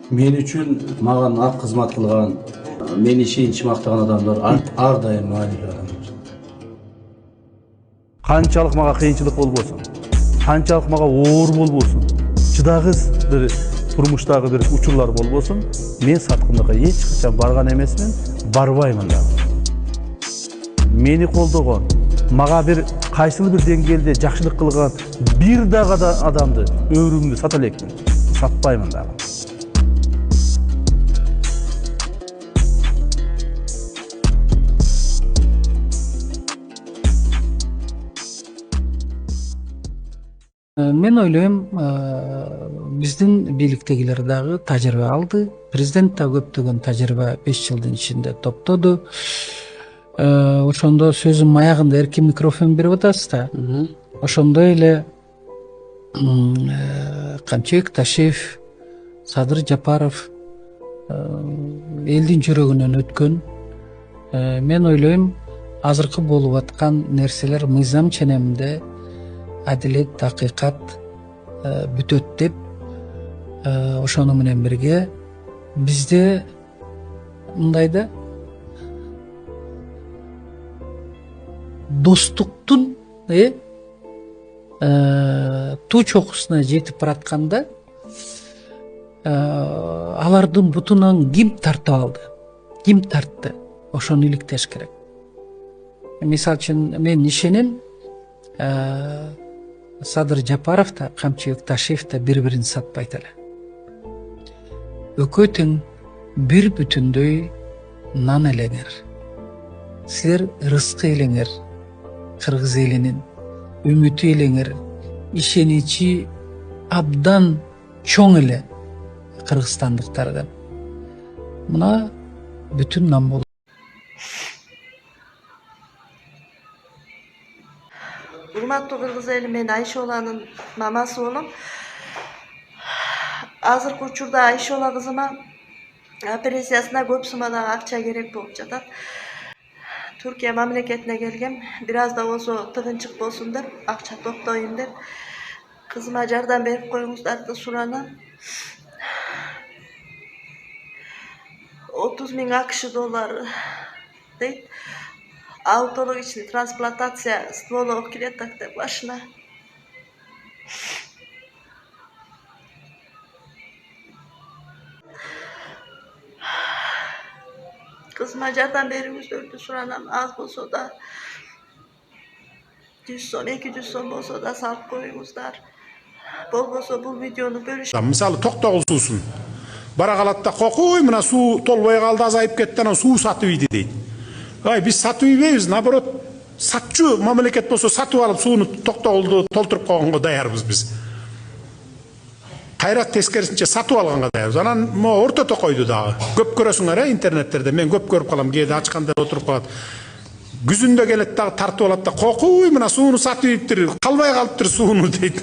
Мен үчүн маған ак кызмат кылган, мени чейинчи мактаган адамдар ар дайым маанилүү адамдар. Канчалык мага кыйынчылык болбосун, канчалык мага оор болбосун, чыдагыс бир турмуштагы бир учурлар болбосун, мен саткындыкка эч качан барган эмесмин, барбаймын да. Мени колдогон, мага бир кайсыл бир деңгээлде жакшылык кылган бир дагы адамды өмүрүмдү сата элекмин, сатпаймын дагы. Мен ойлойм, биздин бийликтегилер дагы тажрыйба алды. Президент да көптөгөн тажрыйба 5 жылдын ичинде топтоду. Ошондо сөзүм аягында эркин микрофон берип атасыз да. Ошондой эле Камчыбек Ташиев, Садыр Жапаров элдин жүрөгүнөн өткөн. Мен ойлойм, азыркы болуп аткан нерселер мыйзам ченеминде адилет, такыйкат бүтөт деп, ошону менен бирге бизде мындай да достуктун туу чокусуна жетип баратканда алардын бутунан ким тартып алды, ким тартты, ошону иликтеш керек. Мисалы үчүн мен ишенем, Садыр Жапаров да, Камчыбек Ташиев да бири-бирин сатпайт эле. Экөө тең бир бүтүндөй нан элеңер. Силер рызкы элеңер, кыргыз элинин үмүтү элеңер, ишеничи абдан чоң эле кыргызстандыктардан. Мына бүтүн нан болот. Урматтуу кыргыз эли, мен Айшоланын мамасы болом. Азыркы учурда Айшола кызыма операциясына көп суммадагы акча керек болуп жатат. Түркия мамлекетине келгем, бир аз да болсо тыгынчык болсун деп, акча топтойм деп, кызыма жардам берип коюңуздарды суранам. 30.000 AQSh доллары дейт. Аутологичный трансплантация стволовых клеток деп башына. Кызыма жардам бериңиздерди суранам. Аз болсо да 100 сом, 200 сом болсо да салып коюңуздар. Болбосо бул видеону бөлүш. Мисалы токтогул суусун бара калат да, кокуй мына суу толбой калды, азайып кетти, анан суу сатып ийди дейт. Ай, биз сатып ийбейбиз, наоборот, сатчу мамлекет болсо сатып алып сууну токтогулду толтуруп койгонго даярбыз биз. Кайра тескерисинче сатып алганга даярбыз. Анан могу орто токойду дагы көп көрөсүңөр интернеттерде, мен көп көрүп калам, кээде ачканда отуруп калат. Күзүндө келет дагы тартып алат да, кокуй мына сууну сатып ийиптир, калбай калыптыр сууну дейт.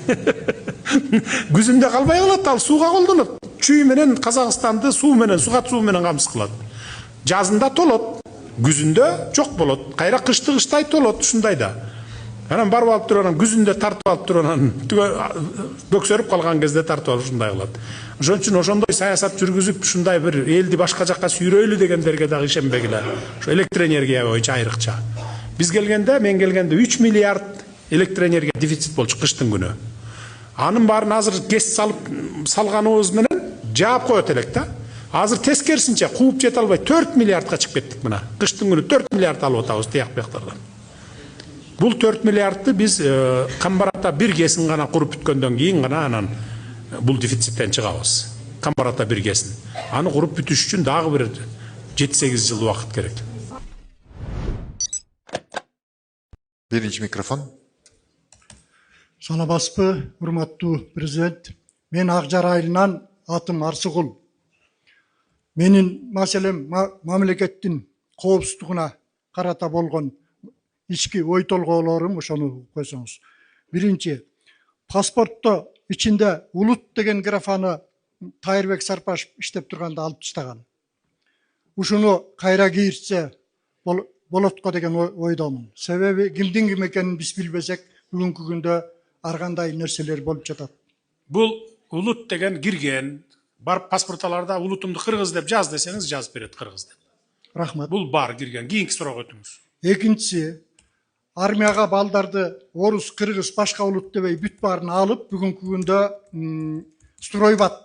Күзүндө калбай калат, ал сууга колдонот. Чүй менен Казакстанды суу менен, сугат суу менен камсыз кылат. Жазында толот, күзүндө жок болот. Кайра кышты кыштай толот, ушундай да. Анан барып алып туруп, анан күзүндө тартып алып туруп, анан бөксөрүп калган кезде тартып алып ушундай кылат. Ошон үчүн ошондой саясат жүргүзүп, ушундай бир элди башка жакка сүйрөйлү дегендерге дагы ишенбегиле. Ошо электроэнергия боюнча айрыкча. Биз келгенде, мен келгенде 3 миллиард электроэнергия дефицит болчу кыштын күнү. Анын баарын азыр кес салганыбыз менен жаап коет элек да. Азыр тескерисинче кууп жете албай 4 миллиардка чыгып кеттик мына. Кыштын күнү 4 миллиард алып атабыз тияк-бияктардан. Бул 4 миллиардты биз Камбарата бир кесин гана куруп бүткөндөн кийин гана анан бул дефициттен чыгабыз. Камбарата бир кесин. Аны куруп бүтүш үчүн дагы бир 7-8 жыл убакыт керек. Биринчи микрофон. Саламатсызбы, урматтуу президент. Мен Акжар айылынан, атым Арсыгул. Менин маселем мамлекеттин коопсуздугуна карата болгон ички ой толгоолорум ошону койсоңуз. Биринчи, паспортто ичинде улут деген графаны Тайырбек Сарпашев иштеп турганда алып таштаган. Ушуну кайра кийиртсе болотко деген ойдомун. Себеби кимдин ким экенин биз билбесек, бүгүнкү күндө ар кандай нерселер болуп жатат. Бул улут деген кирген, барып паспорталарда улутумду кыргыз деп жаз десеңиз жазып берет кыргыз деп. Рахмат. Бул бар кирген. Кийинки суроо өтүңүз. Экинчиси, армияга балдарды орус, кыргыз, башка улут дебей бүт баарын алып, бүгүнкү күндө стройбат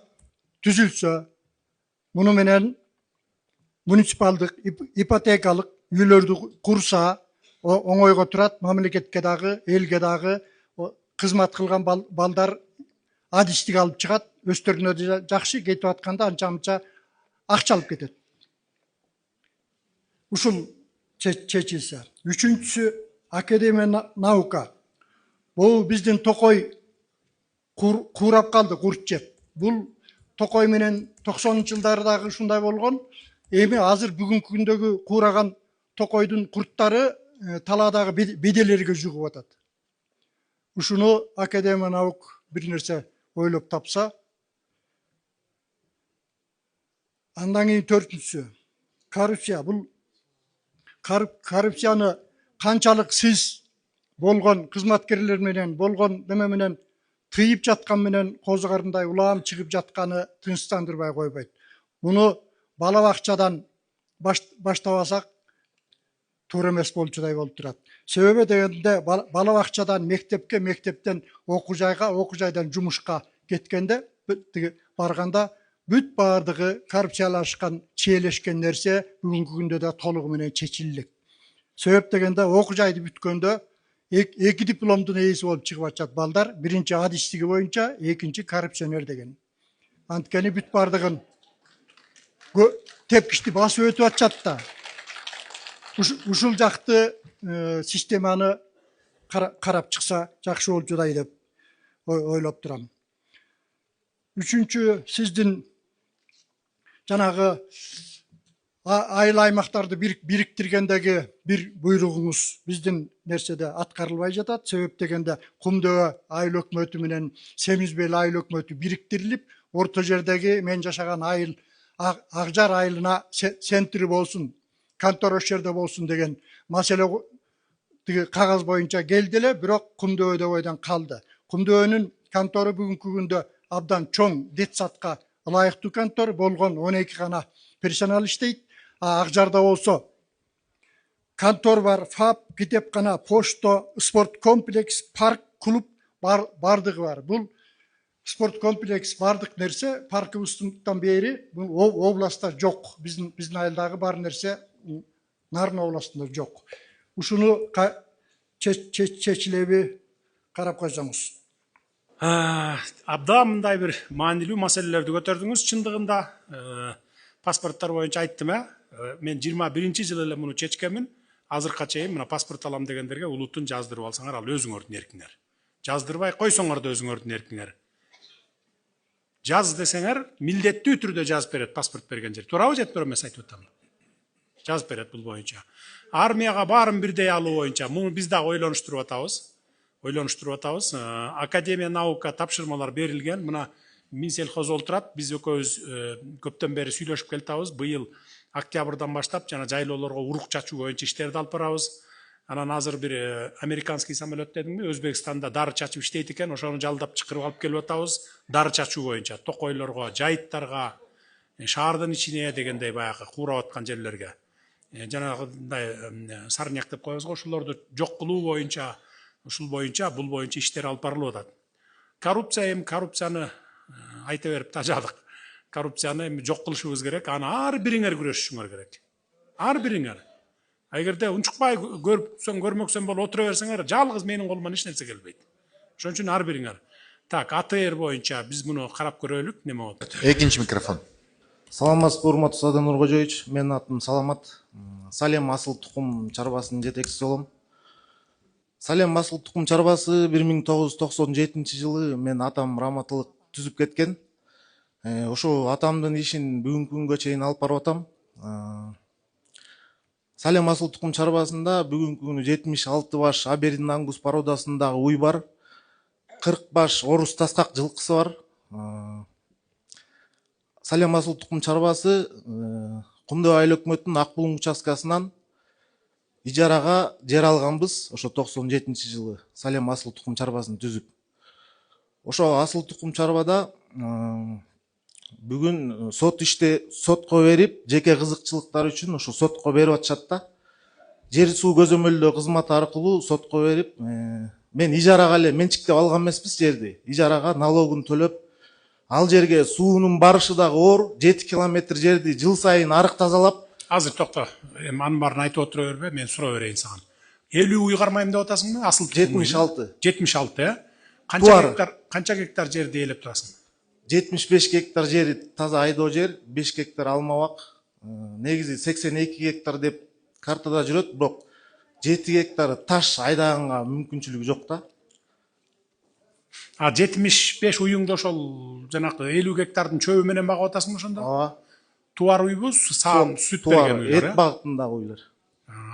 түзүлсө, муну менен муниципалдык, ипотекалык үйлөрдү курса, оңойго турат, мамлекетке дагы, элге дагы кызмат кылган балдар адистик алып чыгат, өстөрүнө да жакшы, кетип атканда анча-мынча акча алып кетет. Ушул чечилсе. Үчүнчүсү, академия наука. Бул биздин Токой куурап калды, курт жеп. Бул Токой менен 90-жылдардагы ушундай болгон. Эми азыр бүгүнкү күндөгү куураган Токойдун курттары таладагы беделерге жугуп атат. Ушуну академия наук бир нерсе ойлоп тапса. Андан кийин төртүнчүсү, коррупция. Бул коррупцияны канчалык сиз болгон кызматкерлер менен, болгон неме менен тыйып жаткан менен козугарындай улам чыгып жатканы тынчтандырбай койбойт. Муну бала бакчадан баштабасак туура эмес болчудай болуп турат. Себеби дегенде бала бакчадан мектепке, мектептен окуу жайга, окуу жайдан жумушка кеткенде барганда бүт баардыгы коррупциялашкан, чиелешкен нерсе бүгүнкү күндө да толугу менен чечилет. Себеп дегенде окуу жайды бүткөндө эки дипломдун ээси болуп чыгып атышат балдар. Биринчи адистиги боюнча, экинчи коррупционер деген. Анткени бүт баардыгын тепкичти басып өтүп атышат да. Ушул жакты системаны карап чыкса жакшы болчудай деп ойлоп турам. Үчүнчү, сиздин жанагы айыл аймактарды бириктиргендеги бир буйругуңуз биздин нерседе аткарылбай жатат. Себеп дегенде Кумдөбө айыл өкмөтү менен Семизбел айыл өкмөтү бириктирилип, орто жердеги мен жашаган айыл Акжар айылына центри болсун, контора ошол жерде болсун деген маселе тиги кагаз боюнча келди эле, бирок Кумдөбөдө бойдон калды. Кумдөбөнүн контору бүгүнкү күндө абдан чоң, детсадка ылайыктуу контор болгон, 12 гана персонал иштейт. Акжарда болсо контор бар, ФАП, китепкана, почта, спорт комплекс, парк, клуб бардыгы бар. Бул спорт комплекс бардык нерсе паркыбыздан бери бул областта жок. Биздин айылдагы бар нерсе Нарын областында жок. Ушуну чечилеби карап койсоңуз. Абдан мындай бир маанилүү маселелерди көтөрдүңүз. Чындыгында паспорттар боюнча айттым, мен 21-жылы эле муну чечкенмин. Азыркыга чейин мына паспорт алам дегендерге улутун жаздырып алсаңар, ал өзүңөрдүн эркиңер. Жаздырбай койсоңор да өзүңөрдүн эркиңер. Жаз десеңер, милдеттүү түрдө жазып берет паспорт берген жер. Туурабы же туура эмес айтып атам? Жазып берет бул боюнча. Армияга баарын бирдей алуу боюнча муну биз дагы ойлонуштуруп атабыз. Академия наука тапшырмалар берилген. Мына Минсельхоз олтурат. Биз экөөбүз көптөн бери сүйлөшүп келатабыз. Быйыл октябрдан баштап жана жайлоолорго урук чачуу боюнча иштерди алып барабыз. Анан азыр бир американский самолет дедимби, Өзбекстанда дары чачып иштейт экен. Ошону жалдап чакырып алып келип атабыз. Дары чачуу боюнча токойлорго, жайыттарга, шаардын ичине дегендей баягы куурап аткан жерлерге. Жанагындай сарняк деп коебуз го, ошолорду жок кылуу боюнча, ушул боюнча, бул боюнча иштер алып барылып атат. Коррупцияны айта берип тажадык. Коррупцияны эми жок кылышыбыз керек. Аны ар бириңер күрөшүшүңөр керек. Ар бириңер. Эгерде унчукпай көрмөксөң болуп отура берсеңер, жалгыз менин колуман эч нерсе келбейт. Ошон үчүн ар бириңер. Так, АТР боюнча биз муну карап көрөлүк, неме болот. Экинчи микрофон. Саламатсызбы, урматтуу Садыр Нуркожоевич. Менин атым Саламат. Салем асыл тукум чарбасынын жетекчиси болом. Салем асыл тукум чарбасы 1997 жылы мен атам раматылык түзүп кеткен. Ошо атамдын ишин бүгүнкү күнгө чейин алып барып атам. Салем асыл тукум чарбасында бүгүнкү күнү 76 баш Абердин ангус породасындагы уй бар. 40 баш орус таскак жылкысы бар. Салем асыл тукум чарбасы Кумдөбө айыл өкмөтүнүн Акбулуң участкасынан ижарага жер алганбыз. Ошо 97 жылы Салем асыл тукум чарбасын түзүп. Ошо асыл тукум чарбада Бүгүн сотко берип, жеке кызыкчылыктар үчүн ушул сотко берип атышат да. Жер суу көзөмөлдөө кызматы аркылуу сотко берип, мен ижарага эле менчиктеп алган эмеспиз жерди. Ижарага налогун төлөп, ал жерге суунун барышы дагы оор, 7 километр жерди жыл сайын арык тазалап. Азыр токто, анын баарын айтып отура бербе, мен суроо берейин сага. 50 уйгармайм деп атасыңбы? Асыл 76. 76, э? Канча гектар жерди ээлеп турасың? 75 гектар жери таза айдоо жер, 5 гектар алмабак. Негизи 82 гектар деп картада жүрөт, бирок 7 гектар таш айдаганга мүмкүнчүлүгү жок да. 75 уюңду ошол жанакы 50 гектардын чөбү менен багып атасыңбы ошондо? Ооба. Туар уйбу, саам сүт берген уйлар, эт багытындагы уйлар.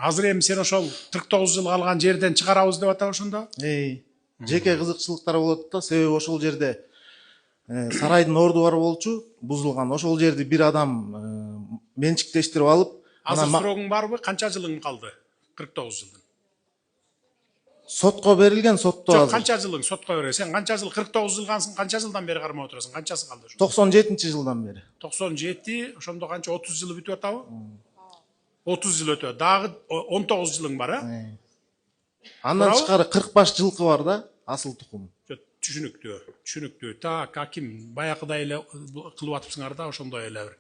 Азыр эми сен ошол 49 жыл калган жерден чыгарабыз деп атабы ошондо? Жеке кызыкчылыктар болот да, себеби ошол жерде сарайдын орду бар болчу, бузулган. Ошол жерди бир адам менчиктештирип алып, азыр срогуң барбы? Канча жылың калды? 49 жылдын. Сотко берилген, сотто азыр. Жок, канча жылың сотко берген? Сен канча жыл 49 жыл кансың, канча жылдан бери кармап отурасың? Канчасы калды ошо? 97-жылдан бери. 97, ошондо канча 30 жыл бүтүп атабы? 30 жыл өтө. Дагы 19 жылың бар, э? Андан тышкары 45 жылкы бар да, асыл тукум. Түшүнүктүү. Так, аким баягыдай эле кылып атыпсыңар да, ошондой эле бир.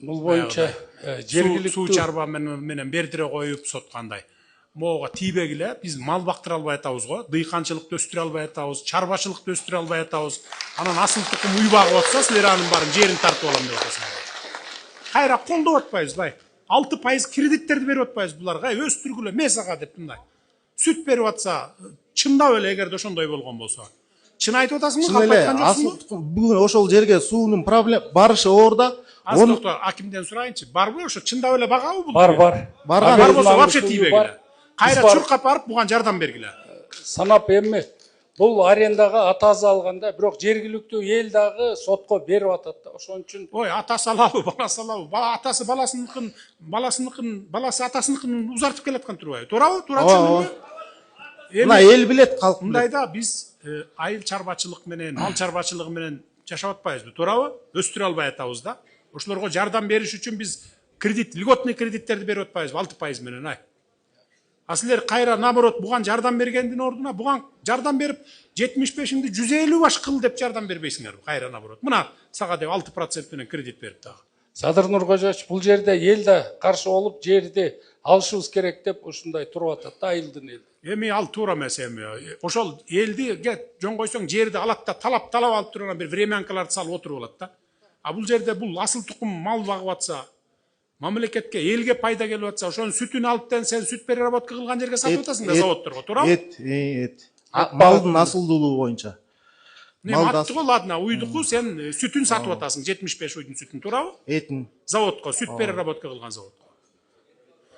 Бул боюнча жергиликтүү суу чарба менен бердире коюп соткандай. Могуга тийбегиле, биз мал бактыра албай атабыз го, дыйканчылыкты өстүрө албай атабыз, чарбачылыкты өстүрө албай атабыз. Анан асыл тукум уй багып атса, силер анын баарын жерин тартып алам деп атасыңар. Кайра колдоп атпайбыз, бай. 6% кредиттерди берип атпайбыз буларга, өстүргүлө месага деп мындай. Сүт берип атса, чындап эле эгерде ошондой болгон болсо. Чын айтып атасыңбы, калп айткан жоксуңбу? Бүгүн ошол жерге суунун проблема барышы оор да. Азыр токто, акимден сурайынчы, барбы ошо чындап эле багабы бул? бар. Бар болсо вообще тийбегиле. Кайра чуркап барып буга жардам бергиле. Санап эми бул арендага атасы алганда, бирок жергиликтүү эл дагы сотко берип атат да. Ошон үчүн ой, атасы алабы, баласы алабы? Атасы баласы атасыныкын узартып келаткан турбайбы? Туурабы? Туурабы? Мына эл билет, калк билет. Мындайда биз айыл чарбачылык менен, мал чарбачылыгы менен жашап атпайбызбы? Туурабы? Өстүрө албай атабыз да. Ошолорго жардам бериш үчүн биз льготный кредиттерди берип атпайбызбы? 6% менен, ай. А силер кайра наоборот буган жардам бергендин ордуна буган жардам берип 75-ңди 150 баш кыл деп жардам бербейсиңерби? Кайра наоборот. Мына сага деп 6% менен кредит берип дагы. Садыр Нуркожоевич, бул жерде эл да каршы болуп, жерди алышыбыз керек деп ушундай туруп атат да, айылдын эл. Эми ал туура эмес эми. Ошол элди жон койсоң жерди алат да талап алып турган бир времянкаларды салып отуруп алат да. А бул жерде бул асыл тукум мал багып атса, мамлекетке, элге пайда келип атса, ошонун сүтүн алыптан сен сүт переработка кылган жерге сатып атасың да заводторго, туурабы? Эт. Малдын асылдуулугу боюнча. Атты го, ладно, уйдуку сен сүтүн сатып атасың, 75 уйдун сүтүн, туурабы? Этин. Заводко, сүт переработка кылган заводко.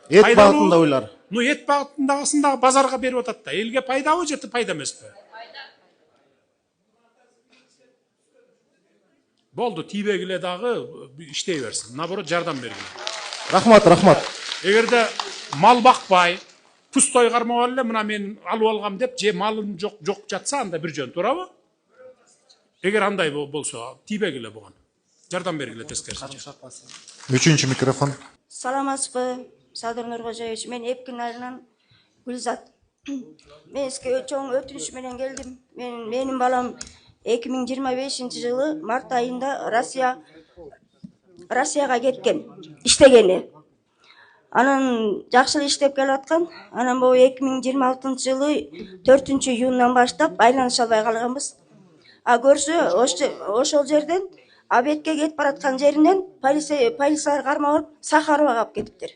Эт багытында ойлар. Ну, эт багытындагысын дагы базарга берип атат да. Элге пайдабы же пайда эмеспи? Болду, тийбегиле дагы иштей берсин. Наоборот, жардам бергиле. Рахмат. Эгерде мал бакпай, пустой кармап эле, мына мен алып алгам деп, же малым жок жатса, анда бир жөн, туурабы? Эгер андай болсо, тийбегиле буган. Жардам бергиле тескерисинче. 3-чү микрофон. Саламатсызбы, Садыр Нуркожоевич, мен Эпкин айылынан Гүлзат. Мен сизге чоң өтүнүш менен келдим. Менин балам 2025-жылы март айында Россияга кеткен, иштегени. Анан жакшы эле иштеп келаткан. Анан бул 2026-жылы 4-июндан баштап айланыша албай калганбыз. А көрсө ошол жерден Абетке кетип бараткан жеринен полициялар кармап алып Сахарова алып кетиптир.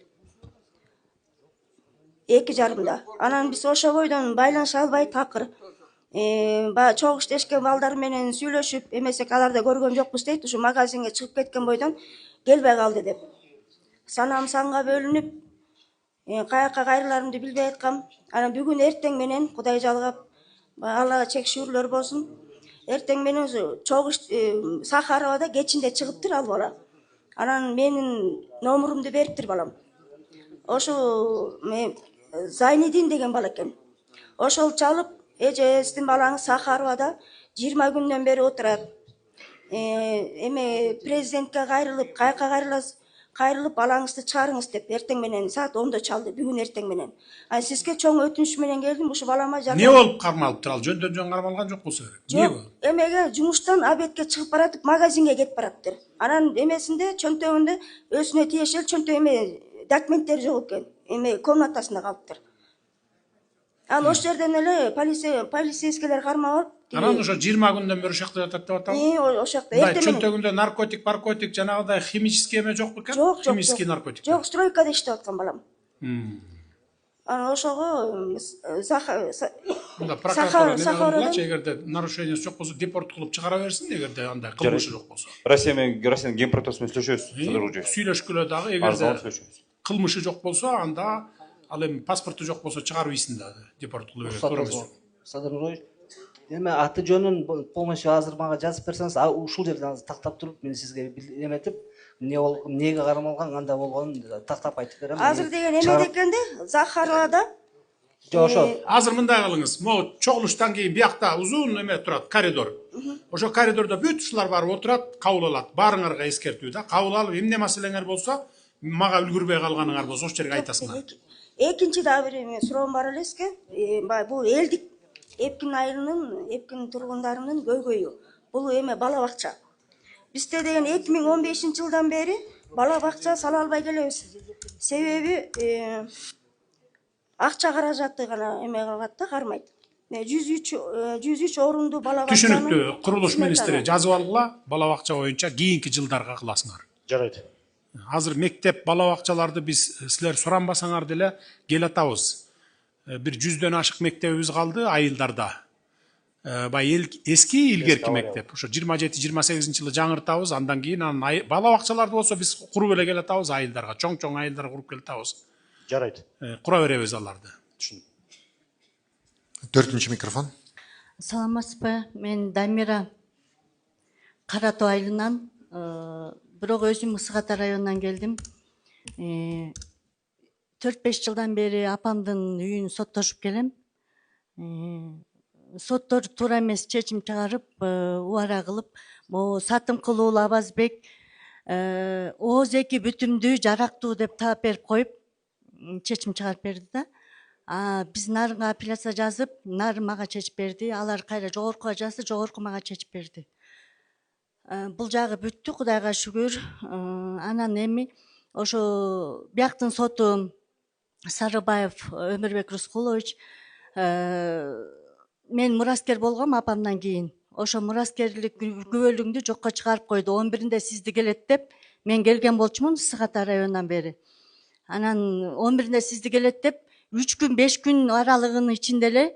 2:30. Анан биз ошол бойдон байланыша албай такыр. Чогуу иштешкен балдар менен сүйлөшүп, эмесек аларды көргөн жокпуз дейт, ушу магазинге чыгып кеткен бойдон келбей калды деп. Санам санга бөлүнүп, каяка кайрыларымды билбей айткам. Анан бүгүн эртең менен Кудай жалгап, Аллага чек шүгүрлөр болсун. Эртең менен чогуу Сахаровада кечинде чыгыптыр ал бала. Анан менин номурумду бериптир балам. Ошол Зайнидин деген бала экен. Ошол чалып, эже сиздин балаңыз Сахаровада 20 күндөн бери отурат. эме президентке кайрылып, каяка кайрылып балаңызды чыгарыңыз деп эртең менен саат 10-да чалды, бүгүн эртең менен. Сизге чоң өтүнүч менен келдим, ушу балама жардам. Не болуп кармалыптыр ал? Жөндөн жөн кармалган жок болсо керек. Жок, эмеге жумуштан обедке чыгып баратып, магазинге кетип бараптыр. Анан эмесинде чөнтөгүндө өзүнө тиешел чөнтөг эме документтери жок экен. Эме комнатасында калыптыр. Ал ошол жерден эле полицейскийлер кармап алып, Анан ошо 20 күндөн бери ошол жакта жатат деп атабы? ошол жакта эртең менен. Чөнтөгүндө наркотик, жанагыдай химический эме жок бекен? Жок, Химический наркотик. Жок, стройкада иштеп аткан балам. Анан ошого Мында прокуратура неме кылгылачы, эгерде нарушениясы жок болсо депорт кылып чыгара берсин, эгерде андай кылмышы жок болсо. Россиянын генпрокуратурасы менен сүйлөшөбүз. Сүйлөшкүлө дагы, эгерде кылмышы жок болсо, анда ал эми паспорту жок болсо чыгарбайсың да, депорт кылып берет. Садыр Нурович, эми аты жөнүн полностью азыр мага жазып берсеңиз, ушул жерден азыр тактап туруп, мен сизге эметип, эмнеге кармалган, кандай болгонун тактап айтып берем. Азыр деген эме экенде, Захарада. Жок, ошо. Азыр мындай кылыңыз, могу чогулуштан кийин биякта узун эме турат, коридор. Ошо коридордо бүт ушулар барып отурат, кабыл алат. Баарыңарга эскертүү да, кабыл алып, эмне маселеңер болсо, мага үлгүрбөй калганыңар болсо, ошол жерге айтасыңар. Экинчи дагы бир суроом бар элеске. Бул элдик Эпкин айылынын, Эпкин тургундарынын көйгөйү. Бул эме бала бакча. Бизде деген 2015-жылдан бери бала бакча сала албай келебиз. Себеби акча каражаты гана эме кылат да, кармайт. 103 орунду бала бакчаны. Түшүнүктүү, курулуш министри жазып алгыла, бала бакча боюнча кийинки жылдарга кыласыңар. Жарайт. Азыр мектеп бала бакчаларды биз силер суранбасаңар деле келатабыз. Бир 100дөн ашык мектебибиз калды айылдарда. Эски илгерки мектеп. Ошо 27-28-жылы жаңыртабыз, андан кийин бала бакчаларды болсо биз куруп эле келатабыз айылдарга, чоң айылдарга куруп келатабыз. Жарайт. Кура беребиз аларды. Түшүндүм. 4-чү микрофон. Саламатсызбы? Мен Дамира Кара Тоо айылынан, бирок өзүм Ысык-Ата районунан келдим. 4-5 жылдан бери апамдын үйүн соттошуп келем. Соттор туура эмес чечим чыгарып, убара кылып, могу Сатым Кулуулу Абазбек ооз эки бүтүмдүү жарактуу деп таап берип коюп, чечим чыгарып берди да. Биз нарынга апелляция жазып, нарын мага чечип берди. Алар кайра жогоркуга жазды, жогорку мага чечип берди. Бул жагы бүттү, Кудайга шүгүр. Анан эми ошо бияктын соту Сарыбаев Өмүрбек Рускулович, мен мураскер болгом апамдан кийин. Ошо мураскерлик күбөлүгүңдү жокко чыгарып койду. 11-inde сизди келет деп, мен келген болчумун Ысык-Ата районунан бери. Анан 11-inde сизди келет деп, 3 күн, 5 күн аралыгынын ичинде эле,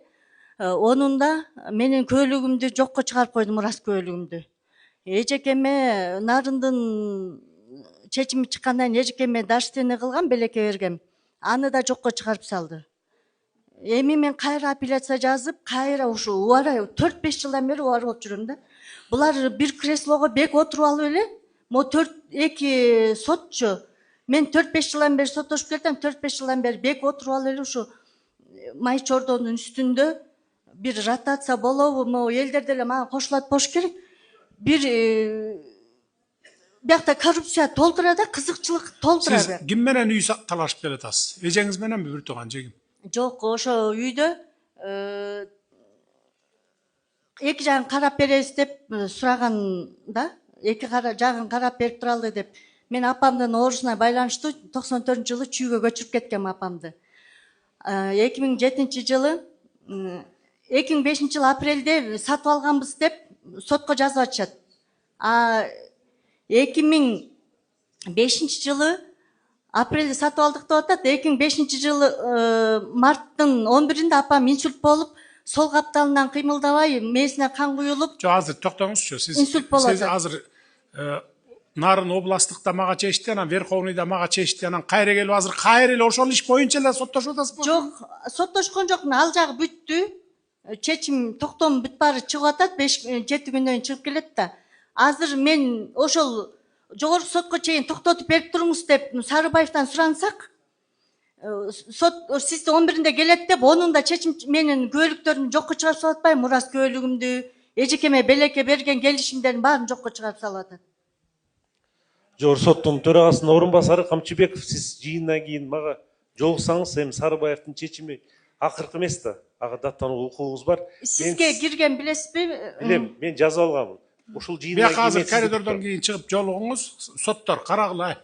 онунда менин көөлүгүмдү жокко чыгарып койду, мурас көөлүгүмдү. Эжекеме нарындын чечими чыккандан кийин эжекеме дарштыны кылган, белекке берген. Аны да жокко чыгарып салды. Эми мен кайра апелляция жазып, кайра ушу убара 4-5 жылдан бери убара болуп жүрөм да. Булар бир креслого бек отуруп алып эле, мо 4-2 сотчу. Мен 4-5 жылдан бери соттошуп келдим, 4-5 жылдан бери бек отуруп алып эле ушу май чордонун үстүндө бир ротация болобу, могу элдер деле мага кошулат болуш керек. Бир биякта коррупция толтура да, кызыкчылык толтура. Сиз ким менен үй талашып келатасыз? Эжеңиз мененби, бир тууган жегим? Жок, ошо үйдө эки жагын карап беребиз деп сураганда, эки жагын карап берип туралы деп. Мен апамдын оорусуна байланыштуу 94-жылы чүйгө көчүрүп кеткем апамды. 2007-жылы 2005-жылы апрелде сатып алганбыз деп сотко жазып атышат. 2005-жылы апрелде сатып алдык деп атат. 2005-жылы марттын 11-inde апам инсульт болуп, сол капталынан кыймылдабай, мээсине кан куюлуп. Жок, азыр токтоңузчу. Сиз азыр Нарын областыкта мага чечти, анан Верховныйда мага чечти, анан кайра келип азыр кайра эле ошол иш боюнча эле соттошуп атасызбы? Жок, соттошкон жокмун. Ал жагы бүттү. Чечим, токтом бүт баары чыгып атат, 5-7 күндөн кийин чыгып келет да. Азыр мен ошол жогорку сотко чейин токтотуп берип туруңуз деп Сарыбаевтан сурансак, сот сизди 11-inde келет деп, онун да чечим менин күбөлүктөрүмдү жокко чыгарып салып атпайбы, мурас күбөлүгүмдү, эжекеме белекке берген келишимдердин баарын жокко чыгарып салып атат. Жогорку соттун төрагасынын орун басары Камчыбеков, сиз жыйындан кийин мага жолуксаңыз, эми Сарыбаевдин чечими акыркы эмес да. Ага даттануу укугуңуз бар. Сизге кирген билесизби? Билем, мен жазып алганмын. Ушул жыйындан Бияка азыр коридордон кийин чыгып жолугуңуз, соттор карагыла.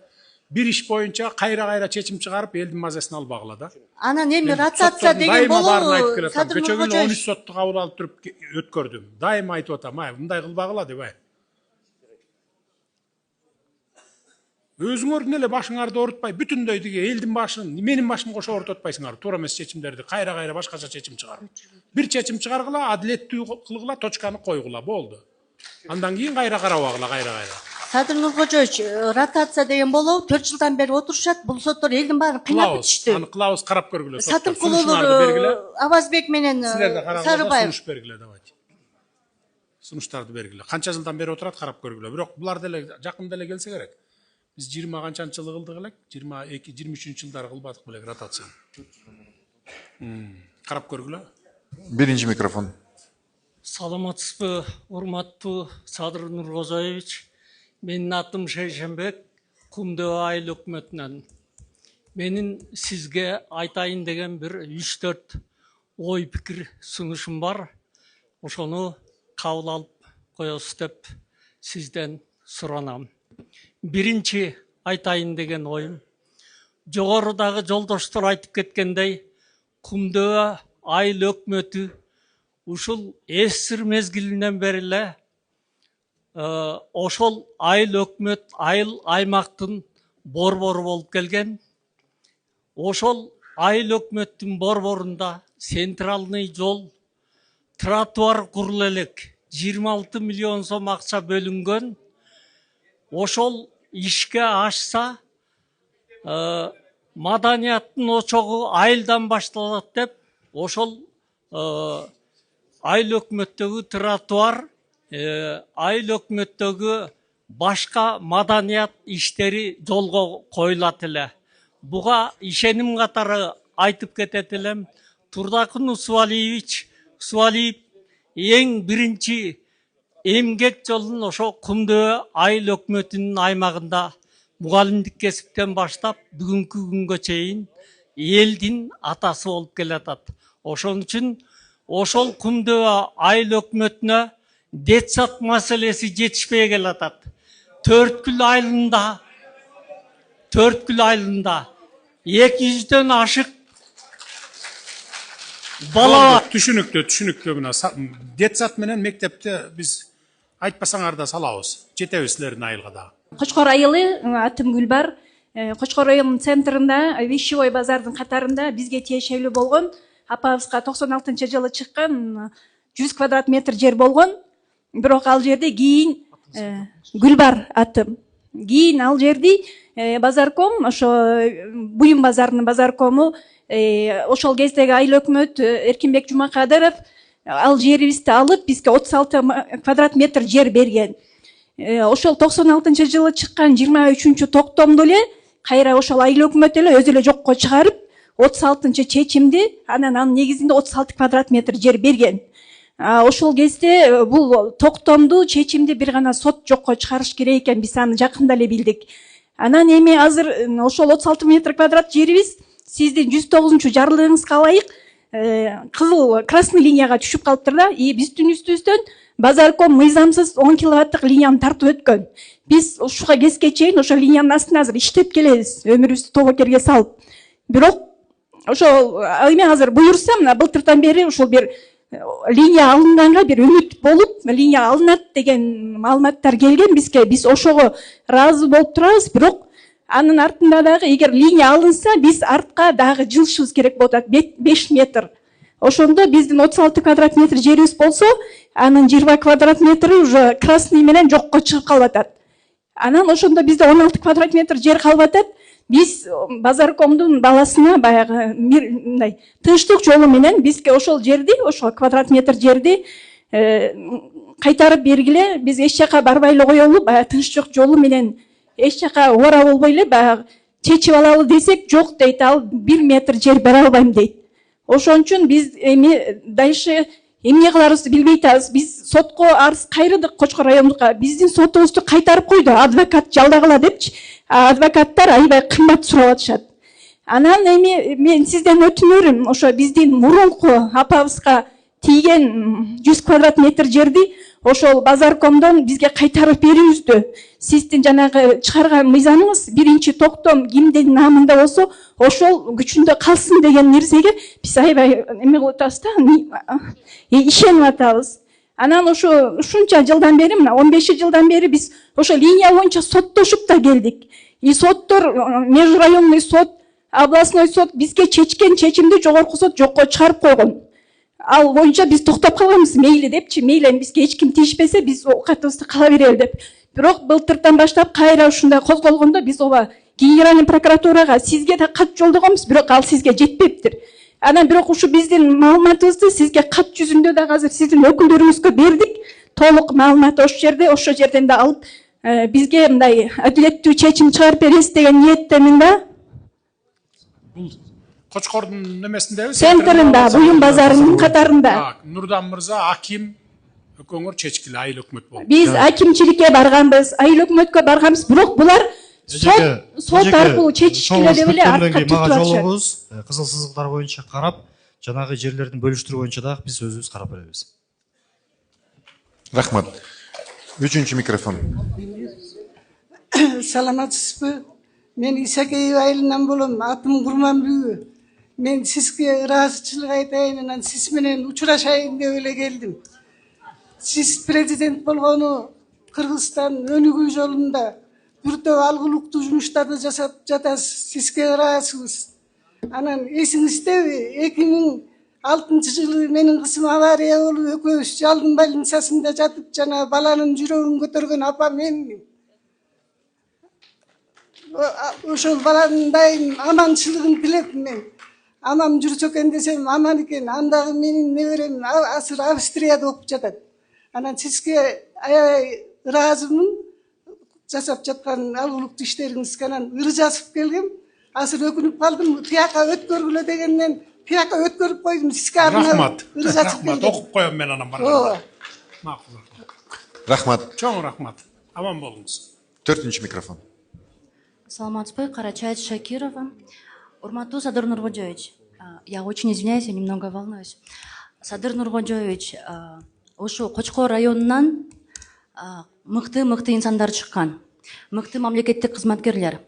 Bir iş boyunca kayra çeçim çıkarıp eldin mazasını albağıla da. Анан эми ротация деген болобу? Садыр Көчөгүлө Нуркожоевич. 13 сотты кабыл алып туруп өткөрдүм. Дайыма айтып атам, мындай кылбагыла деп ай. Өзүңөр эле башыңарды оорутпай, бүтүндөй тиги элдин башын, менин башымды кошо оорутпайсыңар. Туура эмес чечимдерди кайра башкача чечим чыгарып. Бир чечим чыгаргыла, адилеттүү кылгыла, точканы койгула, болду. Андан кийин кайра карабагыла, кайра. Садыр Нуркожоевич, ротация деген болобу? 4 жылдан бери отурушат. Бул соттор элдин баарын кыйнап битишти. Аны кылабыз, карап көргүлө. Сатылкулуулар Абазбек менен Сарыбаев. Сунуш бергиле, давайте. Сунуштарды бергиле. Канча жылдан бери отурат, карап көргүлө. Бирок булар деле жакында эле келсе керек. Биз 20 канчанчы жылы кылдык элек? 22-23 жылдары кылбадык белек ротацияны. Карап көргүлө. Birinci mikrofon. Саламатсызбы, урматтуу Садыр Нуркожоевич. Менин атым Шейшенбек, Кумдөө айыл өкмөтүнөн. Менин сизге айтайын деген бир 3-4 ой пикир сунушум бар. Ошону кабыл алып коесуз деп сизден суранам. Биринчи айтайын деген оюм. Жогорудагы жолдоштор айтып кеткендей, Кумдөө айыл өкмөтү ушул эсир мезгилинен бери эле ошол айыл өкмөт, айыл аймактын борбору болуп келген. Ошол айыл өкмөттүн борборунда центральный жол, тротуар курулу элек 26 миллион сом акча бөлүнгөн. Ошол ишке ашса, маданияттын очогу айылдан башталат деп, ошол айыл өкмөттөгү тротуар, айыл өкмөттөгү башка маданият иштери жолго коюлат эле. Буга ишеним катары айтып кетет элем. Турдакын Усвалиев эң биринчи эмгек жолун ошо Кумдөө айыл өкмөтүнүн аймагында мугалимдик кесиптен баштап бүгүнкү күнгө чейин элдин атасы болуп келатат. Ошон үчүн ошол Кумдөө айыл өкмөтүнө детсад маселеси жетишпей келатат. Төрткүл айылында 200дөн ашык бала. Түшүнүктүү мына. Детсад менен мектепте биз айтпасаңар да салабыз. Жетебиз силердин айылга дагы. Кочкор айылы, атым Гүлбар. Кочкор айылынын центринде, Вещевой базардын катарында бизге тиешелүү болгон, апабызга 96-жылы чыккан 100 квадрат метр жер болгон. Бирок ал жерде кийин Гүлбар атым. Кийин ал жерди базарком, ошо Буюм базарынын базаркому, ошол кездеги айыл өкмөт Эркинбек Жумакадыров ал жерибизди алып, бизге 36 квадрат метр жер берген. Ошол 96-жылы чыккан 23-токтомдо эле кайра ошол айыл өкмөт эле өзү эле жокко чыгарып, 36-чечимди, анан негизинде 36 квадрат метр жер берген. Ошол кезде бул токтомду, чечимди бир гана сот жокко чыгарыш керек экен, биз аны жакында эле билдик. Анан эми азыр ошол 36 метр квадрат жерибиз сиздин 109 жарлыгыңызга ылайык кызыл красный линияга түшүп калыптыр да. Биздин үстүбүздөн базарком мыйзамсыз 10 киловаттык линияны тартып өткөн. Биз ушуга кезге чейин ошол линиянын астына азыр иштеп келебиз, өмүрүбүздү тобокерге салып. Бирок ошол эми азыр буюрса, мына былтырдан бери ушул бир линия алынганга бир үмүт болуп, линия алынат деген маалыматтар келген бизге. Биз ошого ыраазы болуп турабыз, бирок анын артында дагы эгер линия алынса, биз артка дагы жылышыбыз керек болот, 5 метр. Ошондо биздин 36 квадрат метр жерибиз болсо, анын 20 квадрат метри уже красный менен жокко чыгып калып атат. Анан ошондо бизде 16 квадрат метр жер калып атат. Биз базаркомдун баласына баягы мындай тынчтык жолу менен бизге ошол жерди, ошол квадрат метр жерди кайтарып бергиле, биз эч жака барбай эле коелу, баягы тынчтык жолу менен эч жака ора болбой эле баягы чечип алалы десек, жок дейт, ал 1 метр жер бере албайм дейт. Ошон үчүн биз эми дальше эмне кыларыбызды билбей атабыз. Биз сотко арыз кайрыдык Кочкор райондукка. Биздин сотубузду кайтарып койду, адвокат жалдагыла депчи. Адвокаттар аябай кымбат сурап атышат. Анан эми мен сизден өтүнөрүм, ошо биздин мурунку апабызга тийген 100 квадрат метр жерди ошол базаркомдон бизге кайтарып берүүбүздү. Сиздин жанагы чыгарган мыйзамыңыз биринчи токтом кимдин намында болсо ошол күчүндө калсын деген нерсеге биз аябай эме кылып атабыз да, ишенип атабыз. Анан ушунча жылдан бери, мына 15 жылдан бери биз ошо линия боюнча соттошуп да келдик. И соттор, межрайонный суд, областной суд бизге чечкен чечимди жогорку суд жокко чыгарып койгон. Ал боюнча биз токтоп калганбыз, мейли депчи, мейли бизге эч ким тийишпесе биз катыбызды кала берели деп. Бирок былтыртан баштап кайра ушундай козголгондо биз ооба генеральный прокуратурага сизге да кат жолдогонбуз, бирок ал сизге жетпептир. Анан бирок ушу биздин маалыматыбызды сизге кат жүзүндө да азыр сиздин өкүлдөрүңүзгө бердик. Толук маалымат ошол жерден да алып бизге мындай адилеттүү чечим чыгарып бересиз деген ниеттемин да. Кочкордун немесиндеби? Центринде, Буюм базарынын катарында. Нурдан мырза, аким өкөңөр чечкиле айыл өкмөт болду. Биз акимчиликке барганбыз, айыл өкмөткө барганбыз, бирок булар сот аркылуу чечишкиле деп эле артка түртүп атышат. Кызыл сызыктар боюнча карап, жанагы жерлердин бөлүштүрүү боюнча дагы биз өзүбүз карап беребиз. Рахмат. Үчүнчү микрофон. Саламатсызбы? Мен Исакеев айылынан болом, атым Курманбүгү. Мен сизге ыраазычылык айтайын, анан сиз менен учурашайын деп эле келдим. Сиз президент болгону Кыргызстан өнүгүү жолунда бир топ алгылыктуу жумуштарды жасап жатасыз. Сизге ыраазбыз. Анан эсиңиздеби, 2006 жылы менин кызым авария болуп экөөбүз жалдын больницасында жатып, жана баланын жүрөгүн көтөргөн апа менмин. Ошол баланын дайым аманчылыгын тилеп мен. Амам жүрсө экен десем аман экен. Андагы менин неберем азыр Австрияда окуп жатат. Анан сизге аябай ыраазымын жасап жаткан алгылыктуу иштериңизге. Анан ыр жазып келгем. Азыр өкүнүп калдым. Тияка өткөргүлө дегенден тияка өткөрүп койдум. Сизге Рахмат. ыр жазып келдим. Рахмат. Окуп коем мен анан барганда. Макул. Рахмат. Чоң рахмат. Аман болуңуз. 4-нчү микрофон. Саламатсызбы, Карачаева Шакирова. Урматтуу Садыр Нургожоевич, я очень извиняюсь, я немного волнуюсь. Садыр Нургожоевич, ушу Кочкор районунан мыкты инсандар чыккан, мыкты мамлекеттик кызматкерлер.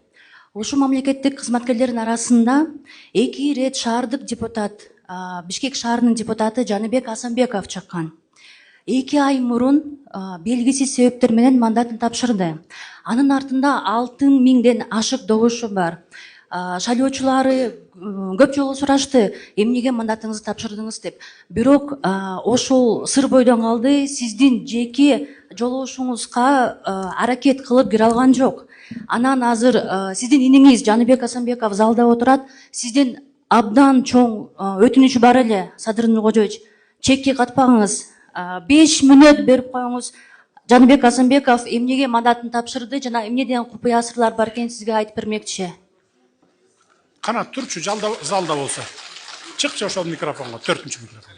Ушу мамлекеттик кызматкерлердин арасында 2 рет шаардык депутат, Бишкек шаарынын депутаты Жаныбек Асанбеков чыккан. 2 ай мурун белгисиз себептер менен мандатын тапшырды. Анын артында 6000ден ашык добушу бар. Шайлоочулары көп жолу сурашты, эмнеге мандатыңызды тапшырдыңыз деп. Бирок ошол сыр бойдон калды, сиздин жеке жолоошуңузга аракет кылып кире алган жок. Анан азыр сиздин иниңиз Жаныбек Асанбеков залда отурат, сиздин абдан чоң өтүнүчү бар эле, Садыр Нургожоевич, чекке катпаңыз. 5 мүнөт берип коюңуз. Жаныбек Асанбеков эмнеге мандатын тапшырды жана эмнеден купуя сырлар бар экен сизге айтып бермекчи. Канат турчу залда болсо. Чыкчы ошол микрофонго, 4-нчү микрофон.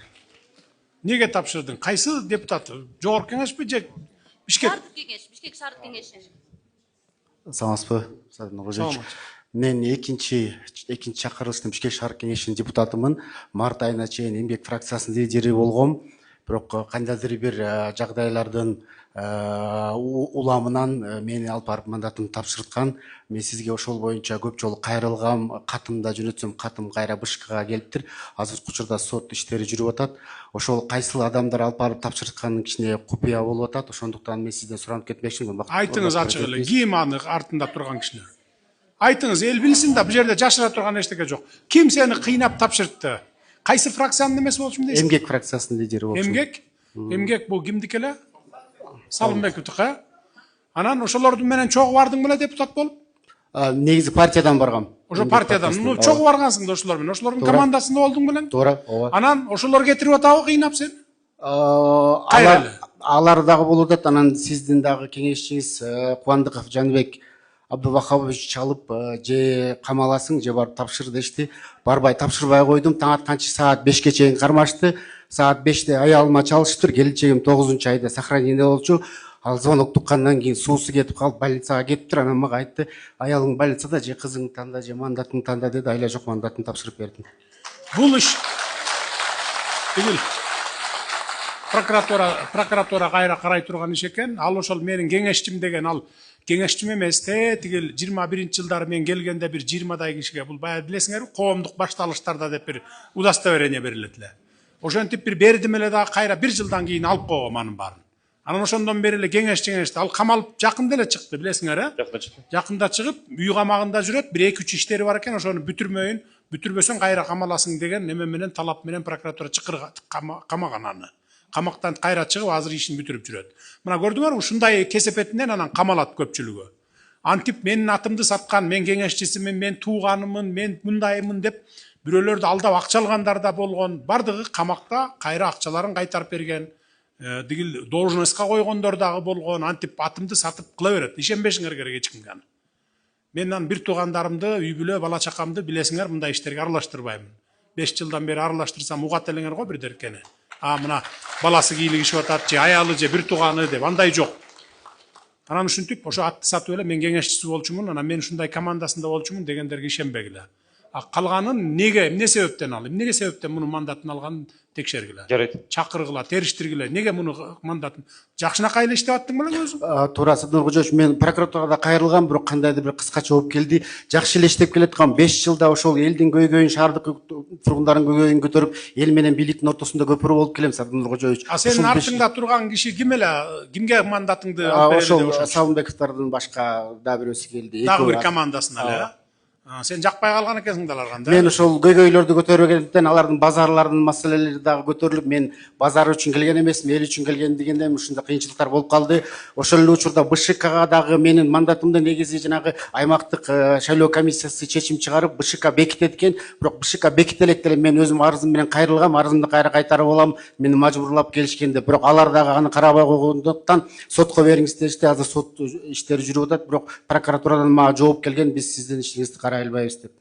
Неге тапшырдың? Кайсы депутат? Жогорку кеңешпи же Бишкек? Шаардык кеңеш, Бишкек шаардык кеңеши. Саламатсызбы, Садыр Нургожоевич. Мен экинчи чакырылыштын Бишкек шаардык кеңешинин депутатымын. Март айына чейин эмгек фракциясынын лидери болгом. Бирок кандайдыр бир жагдайлардын уламынан мени алып барып мандатын тапшырткан. Мен сизге ошол боюнча көп жолу кайрылгам, катымда жөнөтсөм катым кайра БШКга келиптир. Азыркы учурда сот иштери жүрүп атат. Ошол кайсыл адамдар алып барып тапшыртканын кичине купуя болуп атат. Ошондуктан мен сизден сурап кетмекчимин. Айтыңыз ачык эле, ким аны артында турган кишилер? Айтыңыз, эл билсин да, бул жерде жашыра турган эчтеке жок. Ким сени кыйнап тапшыртты? Кайсы фракциянын немеси болчумун дейсиз? Эмгек фракциясынын лидери болчумун. Эмгек бул кимдики эле? Салымбековдуку. Анан ошолордун менен чогуу бардың беле депутат болуп? Негизи партиядан баргам. Ошо партиядан. Чогуу баргансың да ошолор менен. Ошолордун командасында болдуң белең? Туура, ооба. Анан ошолор кетирип атабы кыйнап сени? Алар дагы болуп атат. Анан сиздин дагы кеңешчиңиз Кубандыков Жаныбек Абдувахабович чалып же камаласың же барып тапшыр дешти. Барбай тапшырбай койдум. Таң атканчы саат 5ке чейин кармашты. саат 5-те аялыма чалышыптыр. Келинчегим 9-айда сохранение болчу. Ал звонок туккандан кийин суусу кетип калып больницага кетиптир. Анан мага айтты, аялың больницада, же кызыңды танда, же мандатыңды танда деди. Айла жок, мандатын тапшырып бердим. Бул иш тигил прокуратура кайра карай турган иш экен. Ал ошол менин кеңешчим деген, ал кеңешчим эмес, тигил 21-жылдары мен келгенде бир 20-дай кишиге, бул баягы билесиңерби, коомдук башталыштарда деп бир удостоверение берилет эле. Ошентип бир бердим эле дагы кайра 1 жылдан кийин алып койгом анын баарын. Анан ошондон бери эле кеңешти. Ал камалып жакында эле чыкты, билесиңер, Жакында чыгып, үй камагында жүрөт, бир 2-3 иштери бар экен, ошону бүтүрбөсөң кайра камаласың деген неме менен, талап менен прокуратура камаган аны. Камактан кайра чыгып, азыр ишин бүтүрүп жүрөт. Мына көрдүңөрбү, ушундай кесепетинен анан камалат көпчүлүгү. Антип менин атымды саткан, мен кеңешчисимин, мен тууганымын, мен мындаймын деп бирөөлөрдү алдап акча алгандар да болгон. Бардыгы камакта кайра акчаларын кайтарып берген. Дигил должностька койгондор дагы болгон. Антип атымды сатып кыла берет. Ишенбешиңер керек эч кимге. Мен бир туугандарымды, үй бүлө, бала чакамды билесиңер, мындай иштерге аралаштырбаймын. 5 жылдан бери аралаштырсам угат элеңер го бир деркени. Мына баласы кийлигишип атат, же аялы, же бир тууганы деп, андай жок. Анан ушинтип ошо атты сатып эле мен кеңешчиси болчумун, анан мен ушундай командасында болчумун дегендерге ишенбегиле. Калганын эмне себептен ал? Эмнеге себептен мунун мандатын алганын текшергиле. Жарайт. Чакыргыла, териштиргиле. Неге муну мандатын жакшынакай эле иштеп аттың белең өзүң? Туура, Садыр Кожоевич, мен прокуратурага кайрылгам, бирок кандайдыр бир кыскача болуп келди. Жакшы эле иштеп келаткан 5 жылда ошол элдин көйгөйүн, шаардык тургундардын көйгөйүн көтөрүп, эл менен бийликтин ортосунда көпүрө болуп келем, Садыр Кожоевич. Сенин артыңда турган киши ким эле? Кимге мандатыңды алып берди деп ошол Салымбековдордун башка да бирөөсү келди. Дагы бир командасына эле. Сен жакпай калган экенсиң да аларга. Мен ошол көйгөйлөрдү көтөргөндөн алардын базарлардын маселелери дагы көтөрүлүп, мен базар үчүн келген эмесмин, эл үчүн келген дегенден ушундай кыйынчылыктар болуп калды. Ошол эле учурда БШКга дагы менин мандатымды негизи жанагы аймактык шайлоо комиссиясы чечим чыгарып, БШК бекитет экен, бирок БШК бекителек деле мен өзүм арызым менен кайрылгам, арызымды кайра кайтарып алам, мени мажбурлап келишкенде, бирок алар дагы аны карабай койгондуктан сотко бериңиз дешти. Азыр сот иштери жүрүп атат, бирок прокуратурадан мага жооп келген, биз сиздин ишиңизди карай албайбыз деп.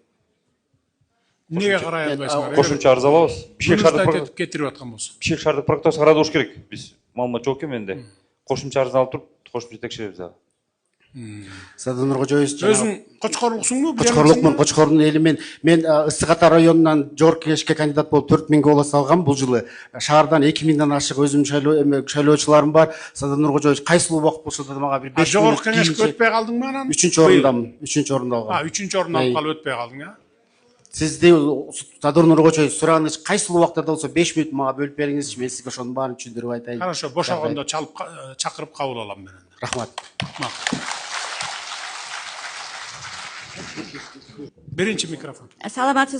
Неге карай албайсыңар? Кошумча арыз алабыз. Бишкек шаардык кетирип аткан болсо. Бишкек шаардык прокуратурасы карадыш керек. Биз маалымат жок экен менде. Кошумча арыз алып туруп, кошумча текшеребиз дагы. Садыр Кожоевич, өзүң Кочкорлуксуңбу? Кочкорлукмун, Кочкордун эли мен Ысык Ата районунан жогорку кеңешке кандидат болуп 4000 голос алгам бул жылы. Шаардан 2000ден ашык өзүм шайлоочуларым бар. Садыр Кожоевич, кайсыл убакыт болсо да мага бир 5 минут. Жогорку кеңешке өтпөй калдыңбы анан? 3-ордамын. 3-ордо алгам. 3-ордун алып калып өтпөй калдың, Сизди Садыр Кожоевич сураганыч кайсыл убакта болсо 5 минут мага бөлүп бериңизчи, мен сизге ошонун баарын түшүндүрүп айтайын. Хорошо, бошогондо чакырып кабыл алам мен. Рахмат. Биринчи микрофон. Саламатсыз